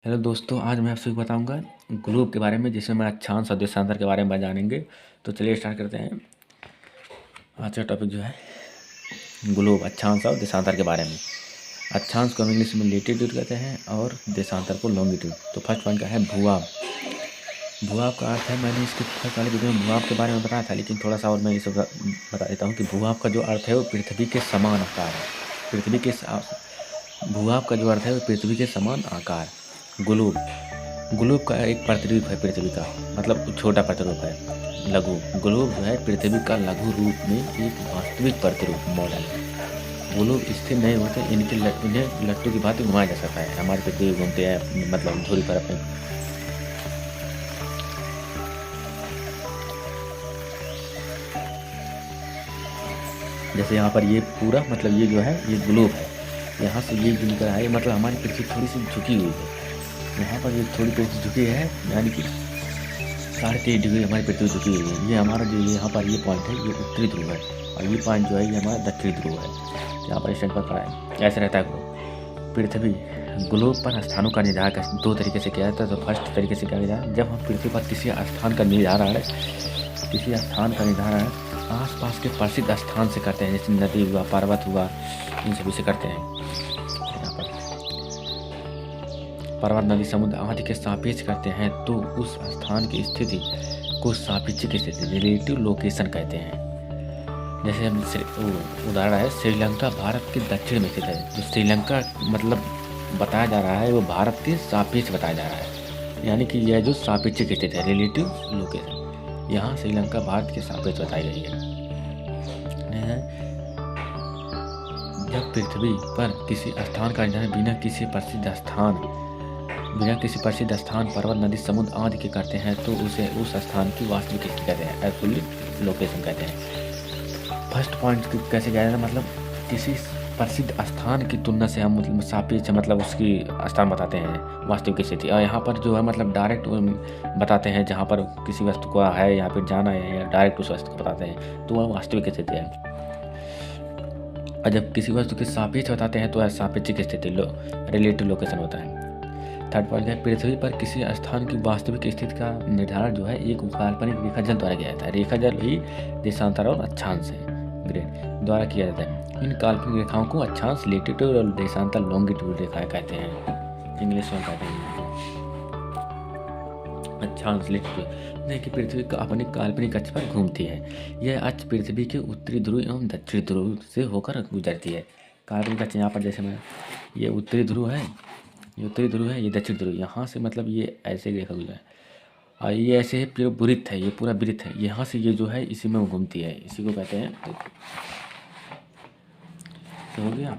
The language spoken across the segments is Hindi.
हेलो दोस्तों, आज मैं आपसे बताऊंगा ग्लोब के बारे में, जिसमें मैं अक्षांश और देशांतर के बारे में जानेंगे। तो चलिए स्टार्ट करते हैं। आज का टॉपिक जो है ग्लोब, अक्षांश और देशांतर के बारे में। अक्षांश को हम इंग्लिश में लेटीट्यूड कहते हैं और देशांतर को लॉन्गिट्यूड। तो फर्स्ट पॉइंट का है भूभाग। भूभाग का अर्थ है, मैंने इसके फर्स्ट वाले वीडियो में भूभाग के बारे में बताया था, लेकिन थोड़ा सा और मैं ये सब बता देता हूँ कि भूभाग का जो अर्थ है वो पृथ्वी के समान आकार है। भूभाग का जो अर्थ है वो पृथ्वी के समान आकार। ग्लोब, ग्लोब का एक प्रतिरूप है पृथ्वी का, मतलब छोटा प्रतिरूप है, लघु। ग्लोब जो है पृथ्वी का लघु रूप में एक वास्तविक प्रतिरूप मॉडल है। ग्लोब स्थिर नहीं होते, इन्हें लट्टू की भांति घुमाया जा सकता है। हमारी पृथ्वी घूमते हैं, मतलब धुरी पर अपने। जैसे यहाँ पर ये पूरा, मतलब ये जो है ये ग्लोब है, यहाँ से ये गिनकर है, मतलब हमारी पृथ्वी थोड़ी सी झुकी हुई है। यहाँ पर ये थोड़ी पृथ्वी झुकी है, यानी कि 23.5 डिग्री हमारी पृथ्वी झुकी हुई है। ये हमारा जो यहाँ पर ये पॉइंट है ये उत्तरी ध्रुव है, और ये पॉइंट जो है ये हमारा दक्षिणी ध्रुव है। यहाँ पर स्टैंड पर खड़ा है, ऐसे रहता है ग्लोब। पृथ्वी ग्लोब पर स्थानों का निर्धारण दो तरीके से किया जाता है। तो फर्स्ट तरीके से किया गया, जब हम पृथ्वी पर किसी स्थान का निर्धारण आसपास के प्रसिद्ध स्थान से करते हैं, जैसे नदी हुआ, पर्वत हुआ, इन सभी से करते हैं। यहाँ पर पर्वत, नदी, समुद्र आदि के सापेक्ष करते हैं, तो उस स्थान की स्थिति को सापेक्षिक स्थिति, रिलेटिव लोकेशन कहते हैं। जैसे हम उदाहरण है, श्रीलंका भारत के दक्षिण में स्थित है। जो श्रीलंका मतलब बताया जा रहा है वो भारत के सापेक्ष बताया जा रहा है, यानी कि यह जो सापेक्षिक स्थिति है, रिलेटिव लोकेशन, यहाँ श्रीलंका भारत के सापेक्ष बताई गई है। जब पृथ्वी पर किसी स्थान का निर्धारण बिना किसी प्रसिद्ध स्थान, पर्वत, नदी, समुद्र आदि के करते हैं, तो उसे उस स्थान की वास्तविक स्थिति कहते हैं, एब्सोल्यूट लोकेशन कहते हैं। फर्स्ट पॉइंट कैसे किया जाता है, मतलब किसी प्रसिद्ध स्थान की तुलना से हम मतलब सापेक्ष, मतलब उसकी स्थान बताते हैं, वास्तविक स्थिति। और यहाँ पर जो है मतलब डायरेक्ट बताते हैं, जहाँ पर किसी वस्तु का है यहाँ पर जाना है, या डायरेक्ट उस वस्तु को बताते हैं, तो वह वास्तविक स्थिति है। और जब किसी वस्तु की सापेक्ष बताते हैं तो सापेक्षिक स्थिति, रिलेटिव लोकेशन होता है। थर्ड पॉइंट है, पृथ्वी पर किसी स्थान की वास्तविक स्थिति का निर्धारण जो है एक काल्पनिक रेखाजल द्वारा किया जाता है। रेखाजल ही देशांतर और अक्षांश है, ग्रेड, द्वारा किया जाता है। इन काल्पनिक रेखाओं को अक्षांश लेटीट्यूड और देशांतर लॉन्गिट्यूड रेखाएं कहते हैं, इंग्लिश में कहते हैं। अक्षांश लेटीट्यूड नहीं कि पृथ्वी का अपने काल्पनिक अक्ष पर घूमती है। यह अक्ष पृथ्वी के उत्तरी ध्रुव एवं दक्षिणी ध्रुव से होकर गुजरती है। काल्पनिक अक्ष यहाँ पर जैसे मैं, ये उत्तरी ध्रुव है, ये उत्तरी ध्रुव है, ये दक्षिण ध्रुव, यहाँ से मतलब ये ऐसे रेखा गुजरा है, और ये ऐसे है पूरा वृत्त है, ये पूरा वृत्त है, यहाँ से ये जो है इसी में घूमती है, इसी को कहते हैं। तो हो गया,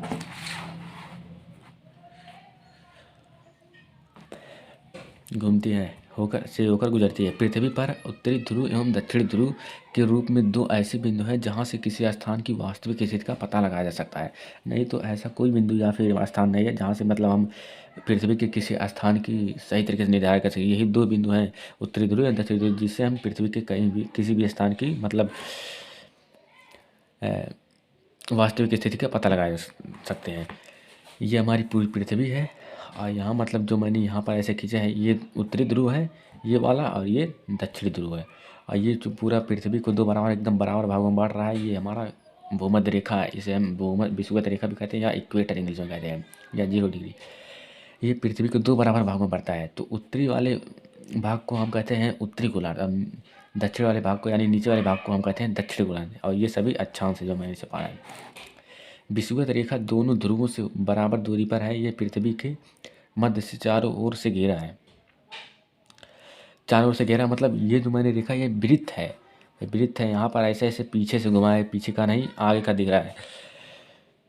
घूमती है, होकर गुजरती है। पृथ्वी पर उत्तरी ध्रुव एवं दक्षिणी ध्रुव के रूप में दो ऐसे बिंदु हैं जहां से किसी स्थान की वास्तविक स्थिति का पता लगाया जा सकता है। नहीं तो ऐसा कोई बिंदु या फिर स्थान नहीं है जहां से मतलब हम पृथ्वी के किसी स्थान की सही तरीके से निर्धारण कर सकें। यही दो बिंदु हैं, उत्तरी ध्रुव या दक्षिणी ध्रुव, जिससे हम पृथ्वी के कहीं भी किसी भी स्थान की मतलब वास्तविक स्थिति का पता लगा सकते हैं। ये हमारी पूरी पृथ्वी है, और यहाँ मतलब जो मैंने यहाँ पर ऐसे खींचा है, ये उत्तरी ध्रुव है ये वाला, और ये दक्षिणी ध्रुव है। और ये जो पूरा पृथ्वी को दो बराबर, एकदम बराबर भागों में बांट रहा है, ये हमारा भूमध्य रेखा है। इसे हम विषुवत रेखा भी कहते हैं, या इक्वेटर इंग्लिश में कहते हैं, या 0 डिग्री। ये पृथ्वी को दो बराबर भागों में बढ़ता है। तो उत्तरी वाले भाग को हम कहते हैं उत्तरी गोलार्ध, दक्षिण वाले भाग को, यानी नीचे वाले भाग को हम कहते हैं दक्षिणी गोलार्ध। और ये सभी अक्षांश है जो मैंने इसे पढ़ा है। विषुवत रेखा दोनों ध्रुवों से बराबर दूरी पर है। ये पृथ्वी के मध्य से चारों ओर से घेरा है। चारों ओर से घेरा मतलब ये जो मैंने रेखा, ये वृत्त है, ये वृत्त है। यहाँ पर ऐसे ऐसे पीछे से घुमा है, पीछे का नहीं आगे का दिख रहा है।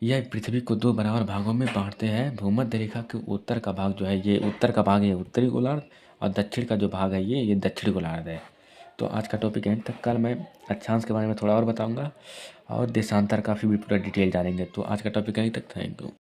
यह पृथ्वी को दो बराबर भागों में बांटते हैं। भूमध्य रेखा के उत्तर का भाग जो है, ये उत्तर का भाग है उत्तरी गोलार्ध, और दक्षिण का जो भाग है ये दक्षिणी गोलार्ध है। तो आज का टॉपिक एंड तक। कल मैं अक्षांश के बारे में थोड़ा और बताऊंगा, और देशांतर का भी पूरा डिटेल जानेंगे। तो आज का टॉपिक यहीं तक, थैंक यू।